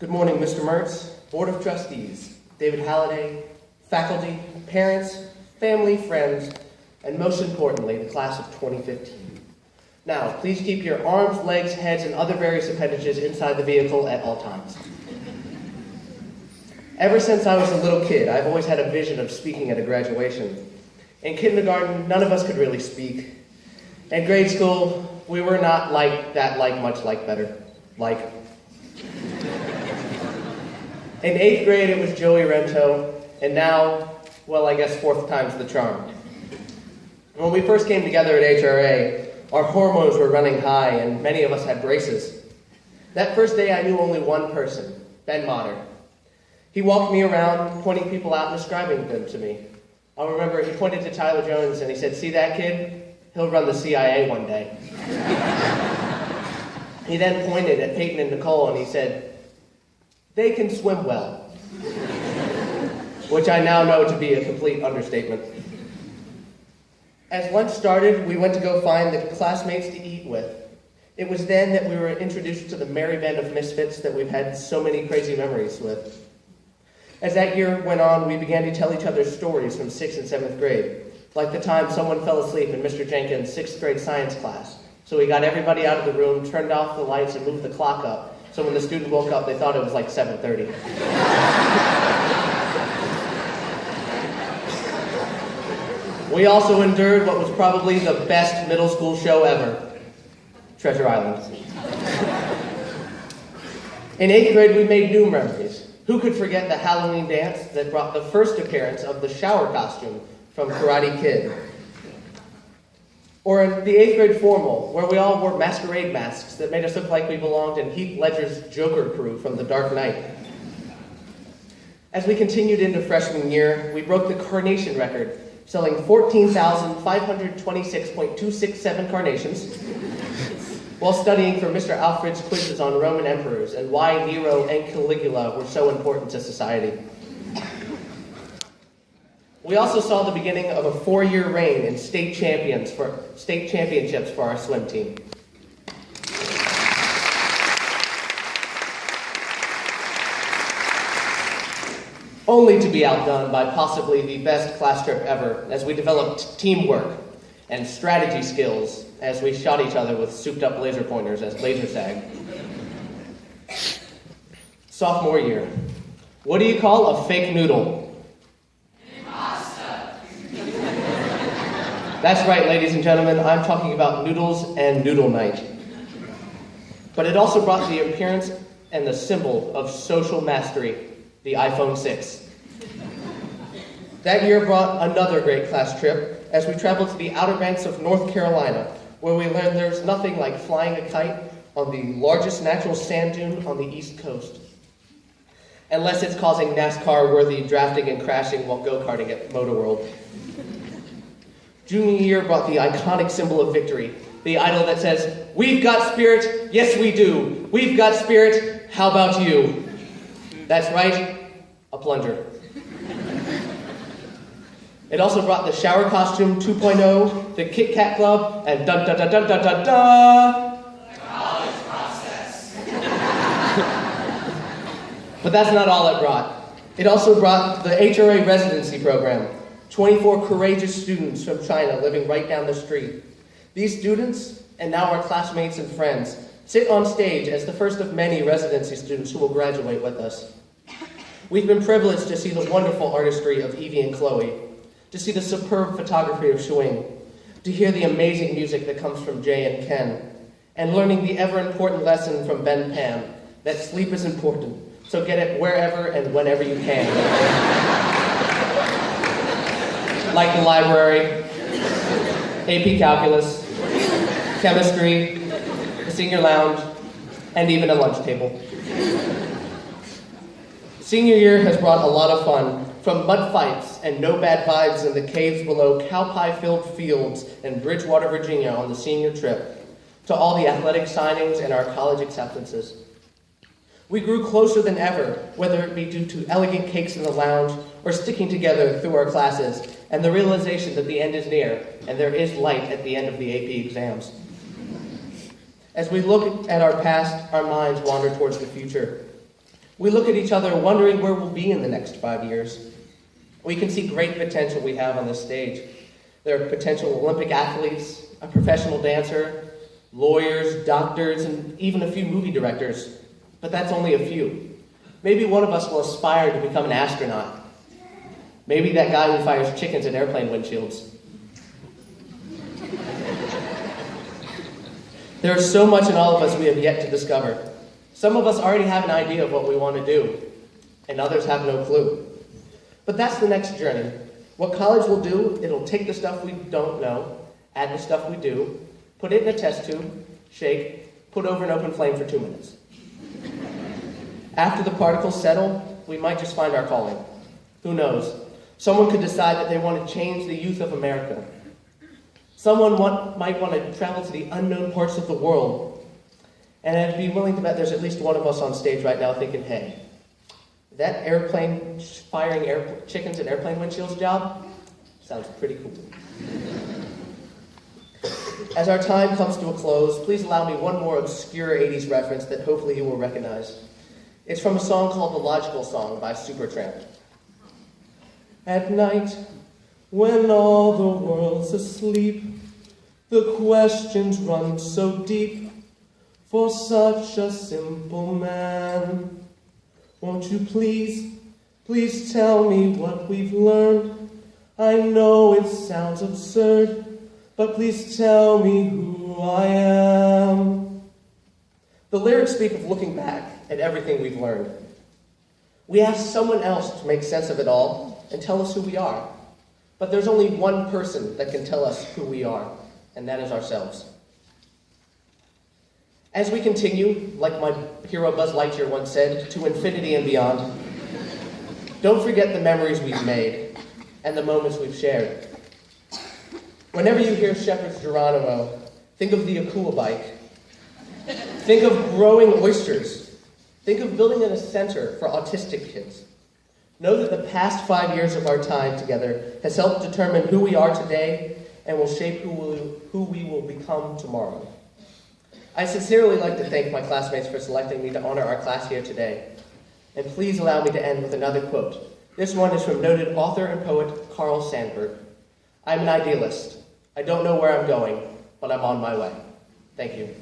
Good morning, Mr. Mertz, Board of Trustees, David Halliday, faculty, parents, family, friends, and most importantly, the class of 2015. Now, please keep your arms, legs, heads, and other various appendages inside the vehicle at all times. Ever since I was a little kid, I've always had a vision of speaking at a graduation. In kindergarten, none of us could really speak. In grade school, we were not better. In 8th grade, it was Joey Rento, and now, well, I guess 4th time's the charm. When we first came together at HRA, our hormones were running high, and many of us had braces. That first day, I knew only one person, Ben Motter. He walked me around, pointing people out and describing them to me. I'll remember he pointed to Tyler Jones, and he said, "See that kid? He'll run the CIA one day." He then pointed at Peyton and Nicole, and he said, "They can swim well," which I now know to be a complete understatement. As lunch started, we went to go find the classmates to eat with. It was then that we were introduced to the merry band of misfits that we've had so many crazy memories with. As that year went on, we began to tell each other stories from 6th and 7th grade, like the time someone fell asleep in Mr. Jenkins' 6th grade science class. So we got everybody out of the room, turned off the lights, and moved the clock up. So when the student woke up, they thought it was like 7:30. We also endured what was probably the best middle school show ever, Treasure Island. In 8th grade, we made new memories. Who could forget the Halloween dance that brought the first appearance of the shower costume from Karate Kid? Or in the 8th grade formal, where we all wore masquerade masks that made us look like we belonged in Heath Ledger's Joker crew from The Dark Knight. As we continued into freshman year, we broke the carnation record, selling 14,526.267 carnations, while studying for Mr. Alfred's quizzes on Roman emperors and why Nero and Caligula were so important to society. We also saw the beginning of a 4-year reign in state championships for our swim team. Only to be outdone by possibly the best class trip ever, as we developed teamwork and strategy skills as we shot each other with souped-up laser pointers as laser tag. Sophomore year. What do you call a fake noodle? That's right, ladies and gentlemen, I'm talking about noodles and noodle night. But it also brought the appearance and the symbol of social mastery, the iPhone 6. That year brought another great class trip as we traveled to the Outer Banks of North Carolina, where we learned there's nothing like flying a kite on the largest natural sand dune on the East Coast. Unless it's causing NASCAR-worthy drafting and crashing while go-karting at Motor World. Junior year brought the iconic symbol of victory, the idol that says, "We've got spirit, yes we do. We've got spirit, how about you?" That's right, a plunger. It also brought the shower costume 2.0, the Kit Kat Club, and dun-dun-dun-dun-dun-dun-dun. The college process. But that's not all it brought. It also brought the HRA residency program. 24 courageous students from China living right down the street. These students, and now our classmates and friends, sit on stage as the first of many residency students who will graduate with us. We've been privileged to see the wonderful artistry of Evie and Chloe, to see the superb photography of Shuing, to hear the amazing music that comes from Jay and Ken, and learning the ever-important lesson from Ben Pam, that sleep is important, so get it wherever and whenever you can. Like the library, AP Calculus, chemistry, the senior lounge, and even a lunch table. Senior year has brought a lot of fun, from mud fights and no bad vibes in the caves below cow-pie-filled fields in Bridgewater, Virginia on the senior trip, to all the athletic signings and our college acceptances. We grew closer than ever, whether it be due to elegant cakes in the lounge or sticking together through our classes, and the realization that the end is near, and there is light at the end of the AP exams. As we look at our past, our minds wander towards the future. We look at each other wondering where we'll be in the next 5 years. We can see great potential we have on this stage. There are potential Olympic athletes, a professional dancer, lawyers, doctors, and even a few movie directors. But that's only a few. Maybe one of us will aspire to become an astronaut. Maybe that guy who fires chickens at airplane windshields. There is so much in all of us we have yet to discover. Some of us already have an idea of what we want to do, and others have no clue. But that's the next journey. What college will do, it'll take the stuff we don't know, add the stuff we do, put it in a test tube, shake, put over an open flame for 2 minutes. After the particles settle, we might just find our calling. Who knows? Someone could decide that they want to change the youth of America. Someone might want to travel to the unknown parts of the world. And I'd be willing to bet there's at least one of us on stage right now thinking, hey, that airplane firing chickens at airplane windshields job sounds pretty cool. As our time comes to a close, please allow me one more obscure 80s reference that hopefully you will recognize. It's from a song called The Logical Song by Supertramp. At night, when all the world's asleep, the questions run so deep for such a simple man. Won't you please, please tell me what we've learned? I know it sounds absurd, but please tell me who I am. The lyrics speak of looking back at everything we've learned. We ask someone else to make sense of it all and tell us who we are. But there's only one person that can tell us who we are, and that is ourselves. As we continue, like my hero Buzz Lightyear once said, to infinity and beyond, don't forget the memories we've made and the moments we've shared. Whenever you hear Shepherd's Geronimo, think of the Akua bike. Think of growing oysters. Think of building a center for autistic kids. Know that the past 5 years of our time together has helped determine who we are today and will shape who we will become tomorrow. I sincerely like to thank my classmates for selecting me to honor our class here today. And please allow me to end with another quote. This one is from noted author and poet Carl Sandburg. I'm an idealist. I don't know where I'm going, but I'm on my way. Thank you.